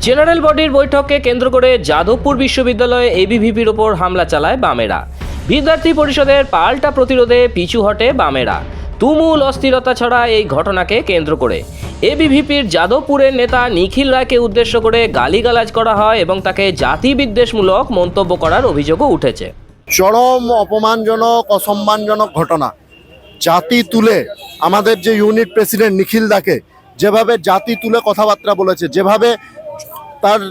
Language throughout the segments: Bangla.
জেনারেল বডির বৈঠককে কেন্দ্র করে যাদবপুর বিশ্ববিদ্যালয়ে এবিভিপির ওপর হামলা চালায় বামেরা। বিদ্যার্থী পরিষদের পাল্টা প্রতিরোধে পিছু হটে বামেরা। তুমুল অস্থিরতা ছড়া এই ঘটনাকে কেন্দ্র করে এবিভিপির যাদবপুরের নেতা নিখিল রায়কে উদ্দেশ্য করে গালিগালাজ করা হয় এবং তাকে জাতিবিদ্বেষমূলক মন্তব্য করার অভিযোগও উঠেছে। চরম অপমানজনক অসম্মানজনক ঘটনা। জাতি তুলে আমাদের যে ইউনিট প্রেসিডেন্ট নিখিল দাকে যেভাবে জাতি তুলে কথাবার্তা বলেছে, যেভাবে তার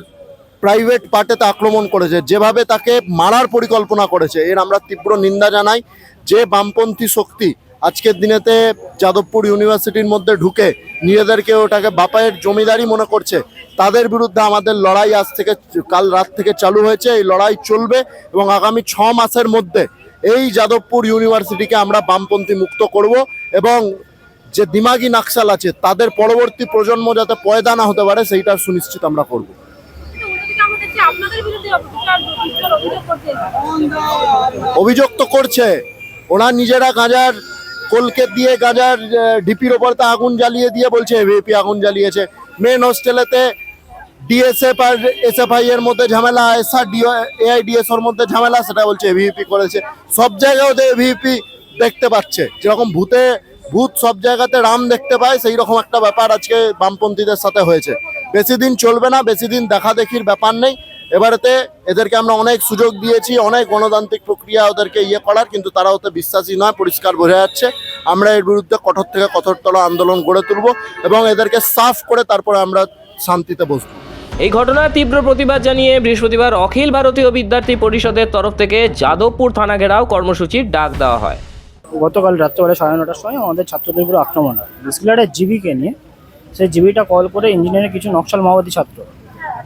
প্রাইভেট পার্টিতে আক্রমণ করেছে, যেভাবে তাকে মারার পরিকল্পনা করেছে, এর আমরা তীব্র নিন্দা জানাই। যে বামপন্থী শক্তি আজকের দিনেতে যাদবপুর ইউনিভার্সিটির মধ্যে ঢুকে নিজেদেরকে ওটাকে বাপায়ের জমিদারি মনে করছে, তাদের বিরুদ্ধে আমাদের লড়াই আজ থেকে কাল রাত থেকে চালু হয়েছে। এই লড়াই চলবে এবং আগামী 6 মাসের মধ্যে এই যাদবপুর ইউনিভার্সিটিকে আমরা বামপন্থী মুক্ত করব এবং যে দিমাগি নাকশাল আছে তাদের পরবর্তী প্রজন্ম যাতে পয়দা না হতে পারে সেইটা সুনিশ্চিত আমরা করব। অভিযোগ তো করছে, ওরা নিজেরা গাঁজার কলকে দিয়ে গাঁজার ডিপির ওপরতে আগুন জ্বালিয়ে দিয়ে বলছে এবিভিপি আগুন জ্বালিয়েছে। মেন হোস্টেলেতে ডিএসএফ আর এসএফআই এর মধ্যে ঝামেলা, এসআর এআইডিএসওর মধ্যে ঝামেলা, সেটা বলছে এবিভিপি করেছে। সব জায়গায় ওদের এবিভিপি দেখতে পাচ্ছে, যেরকম ভূত সব জায়গাতে রাম দেখতে পায়, সেই রকম একটা ব্যাপার আজকে বামপন্থীদের সাথে হয়েছে। বেশি দিন চলবে না, বেশি দিন দেখা দেখির ব্যাপার নেই। এবারেতে এদেরকে আমরা অনেক সুযোগ দিয়েছি, অনেক গণতান্ত্রিক প্রক্রিয়া ওদেরকে করার, কিন্তু তারা ওতে বিশ্বাসী নয়, পরিষ্কার বোঝা যাচ্ছে। আমরা এর বিরুদ্ধে কঠোর থেকে কঠোরতর আন্দোলন গড়ে তুলব এবং এদেরকে সাফ করে তারপরে আমরা শান্তিতে বসবো। এই ঘটনার তীব্র প্রতিবাদ জানিয়ে বৃহস্পতিবার অখিল ভারতীয় বিদ্যার্থী পরিষদের তরফ থেকে যাদবপুর থানা ঘেরাও কর্মসূচির ডাক দেওয়া হয়। গতকাল রাত্রেবেলা 9:30টার সময় আমাদের ছাত্রদের উপরে আক্রমণ হয় বেসিক্যালি একটা জিবিকে নিয়ে। সেই জিবিটা কল করে ইঞ্জিনিয়ারিং কিছু নকশাল মাওবাদী ছাত্র,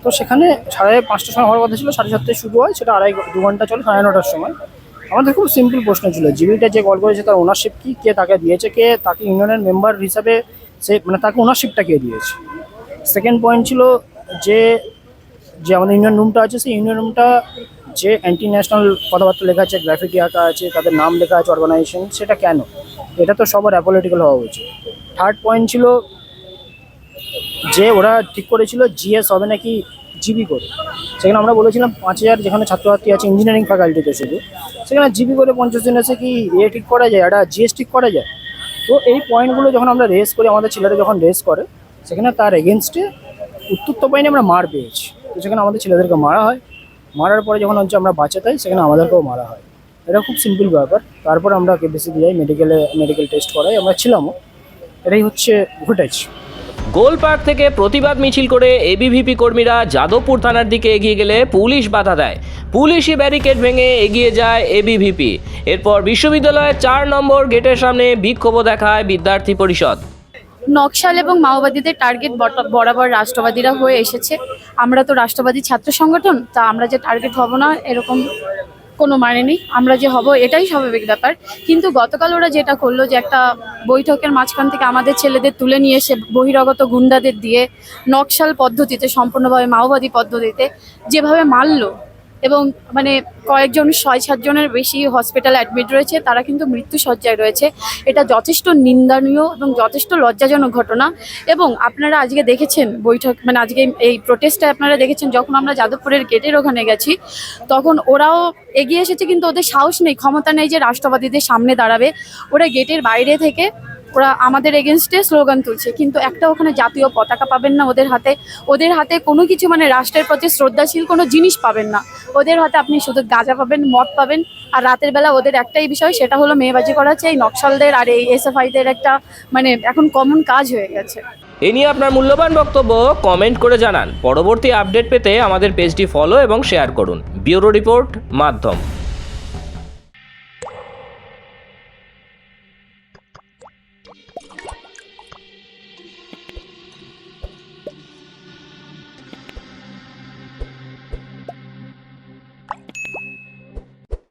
তো সেখানে 5:30টার সময় হওয়ার কথা ছিল, 7:30টায় শুরু হয়, সেটা 2 ঘন্টা চলে 9:30টার সময়। আমাদের খুব সিম্পল প্রশ্ন ছিল, জিবিটা যে কল করেছে তার ওনারশিপ কি, কে তাকে দিয়েছে, কে তাকে ইউনিয়নের মেম্বার হিসাবে সে তাকে ওনারশিপটা কে দিয়েছে। সেকেন্ড পয়েন্ট ছিল যে আমাদের ইউনিয়ন রুমটা আছে, সেই ইউনিয়ন রুমটা যে অ্যান্টি ন্যাশনাল কথাবার্তা লেখা আছে, গ্রাফিটি আঁকা আছে, তাদের নাম লেখা আছে, অর্গানাইজেশন, সেটা কেন? এটা তো সবার অ্যাপলিটিক্যাল হওয়া উচিত। থার্ড পয়েন্ট ছিল যে ওরা ঠিক করেছিল জিএস হবে নাকি জিবি করে। সেখানে আমরা বলেছিলাম 5,000 যেখানে ছাত্রছাত্রী আছে ইঞ্জিনিয়ারিং ফ্যাকাল্টিতে শুধু, সেখানে জিবি করে 50 জন এসে কি ঠিক করা যায়, একটা জিএস ঠিক করা যায়? তো এই পয়েন্টগুলো যখন আমরা রেস করি, আমাদের ছেলেরা যখন রেস করে, সেখানে তার এগেনস্টে উত্তর তো পাইনি, আমরা মার পেয়েছি। তো সেখানে আমাদের ছেলেদেরকে মারা হয়, মারার পরে যখন হচ্ছে আমরা বাঁচাতে হয়, সেখানে আমাদেরকেও মারা হয়। এটা খুব সিম্পল ব্যাপার। তারপর আমরা কেবিসিতে যাই, মেডিকেল টেস্ট করাই, আমরা ছিলামও। এটাই হচ্ছে ফুটেজ। গোল পার্ক থেকে প্রতিবাদ মিছিল করে এবিভিপি কর্মীরা যাদবপুর থানার দিকে এগিয়ে গেলে পুলিশ বাধা দেয়। পুলিশি ব্যারিকেড ভেঙে এগিয়ে যায় এবিভিপি। এরপর বিশ্ববিদ্যালয়ের 4 নম্বর গেটের সামনে বিক্ষোভও দেখায় বিদ্যার্থী পরিষদ। নকশাল এবং মাওবাদীদের টার্গেট বরাবর রাষ্ট্রবাদীরা হয়ে এসেছে। আমরা তো রাষ্ট্রবাদী ছাত্র সংগঠন, তা আমরা যে টার্গেট হব না এরকম কোনো মানে নেই, আমরা যে হব এটাই স্বাভাবিক ব্যাপার। কিন্তু গতকাল ওরা যেটা করলো, যে একটা বৈঠকের মাঝখান থেকে আমাদের ছেলেদের তুলে নিয়ে এসে বহিরাগত গুন্ডাদের দিয়ে নকশাল পদ্ধতিতে, সম্পূর্ণভাবে মাওবাদী পদ্ধতিতে যেভাবে মারলো, এবং মানে কয়েকজন 6-7 জনের বেশি হসপিটালে অ্যাডমিট রয়েছে, তারা কিন্তু মৃত্যুসজ্জায় রয়েছে। এটা যথেষ্ট নিন্দনীয় এবং যথেষ্ট লজ্জাজনক ঘটনা। এবং আপনারা আজকে দেখেছেন বৈঠক, মানে আজকে এই প্রোটেস্টে আপনারা দেখেছেন, যখন আমরা যাদবপুরের গেটের ওখানে গেছি, তখন ওরাও এগিয়ে এসেছে, কিন্তু ওদের সাহস নেই, ক্ষমতা নেই যে রাষ্ট্রবাদীদের সামনে দাঁড়াবে। ওরা গেটের বাইরে থেকে ওরা আমাদের এগেনস্টে স্লোগান তুলছে, কিন্তু একটা ওখানে জাতীয় পতাকা পাবেন না ওদের হাতে কোনো কিছু, মানে রাষ্ট্রের প্রতি শ্রদ্ধাশীল কোনো জিনিস পাবেন না ওদের হাতে। আপনি শুধু গাঁজা পাবেন, মদ পাবেন, আর রাতের বেলা ওদের একটাই বিষয়, সেটা হলো মেয়েবাজি করা। এই নকশালদের আর এই এসএফআইদের একটা মানে এখন কমন কাজ হয়ে গেছে। এ নিয়ে আপনার মূল্যবান বক্তব্য কমেন্ট করে জানান। পরবর্তী আপডেট পেতে আমাদের পেজটি ফলো এবং শেয়ার করুন। ব্যুরো রিপোর্ট, মাধ্যম।